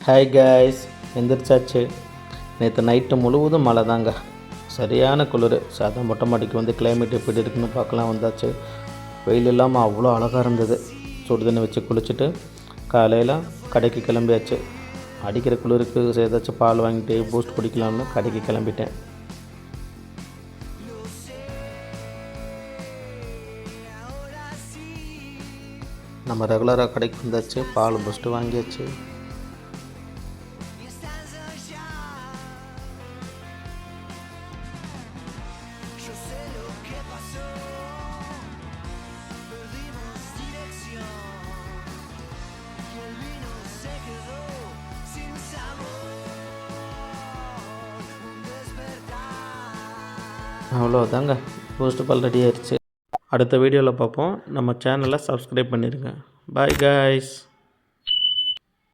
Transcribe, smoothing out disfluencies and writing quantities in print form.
Hi guys, எந்திரிச்சாச்சு. நேற்று night முழுவதும் மழை தாங்க, சரியான குளிர். சாதா மொட்டை மாடிக்கு வந்து கிளைமேட் எப்படி இருக்குன்னு பார்க்கலாம் வந்தாச்சு. வெயில் இல்லாமல் அவ்வளோ அழகாக இருந்தது. சுடு தண்ணி வச்சு குளிச்சுட்டு காலையில் கடைக்கு கிளம்பியாச்சு. அடிக்கிற குளிருக்கு ஏதாச்சும் பால் வாங்கிட்டு பூஸ்ட் குடிக்கலாம்னு கடைக்கு கிளம்பிட்டேன். நம்ம ரெகுலராக கடைக்கு வந்தாச்சு. பால் பூஸ்ட்டு வாங்கியாச்சு. அவ்வளோதாங்க, பூஸ்ட் பால் ரெடி ஆயிடுச்சு. அடுத்த வீடியோவில் பார்ப்போம். நம்ம சேனலை சப்ஸ்கிரைப் பண்ணிடுங்க. Bye guys.